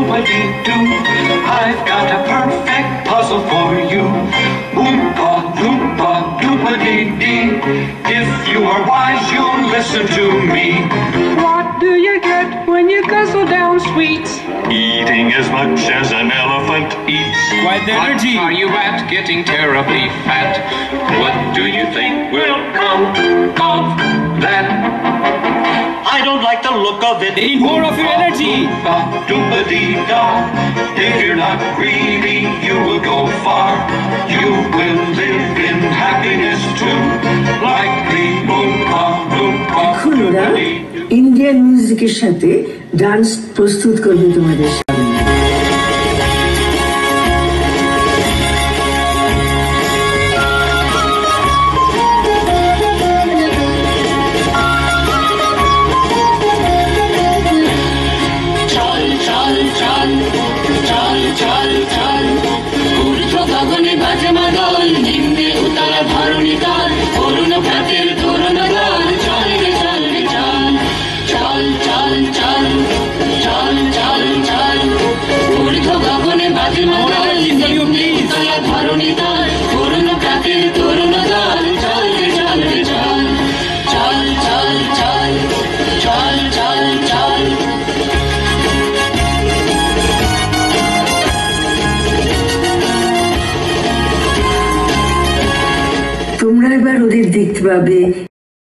doobity-doo. I've got a perfect puzzle for you. Oompa, loompa, doobity-dee. If you are wise, you'll listen to me. What do you get when you guzzle down sweets? Eating as much as an elephant eats. Quite the energy. What are you at? Getting terribly fat. What do you think will come of that? I don't like the look of it. Need more of your energy. Doobity-da. If you're not greedy, you will go far. You will live in happiness too. Like the Oompa Loompa Doobity-doo. Indian মিউজিকের সাথে dance প্রস্তুত করবে তোমাদের সামনে। তোমরা এবার ওদের দেখতে পাবে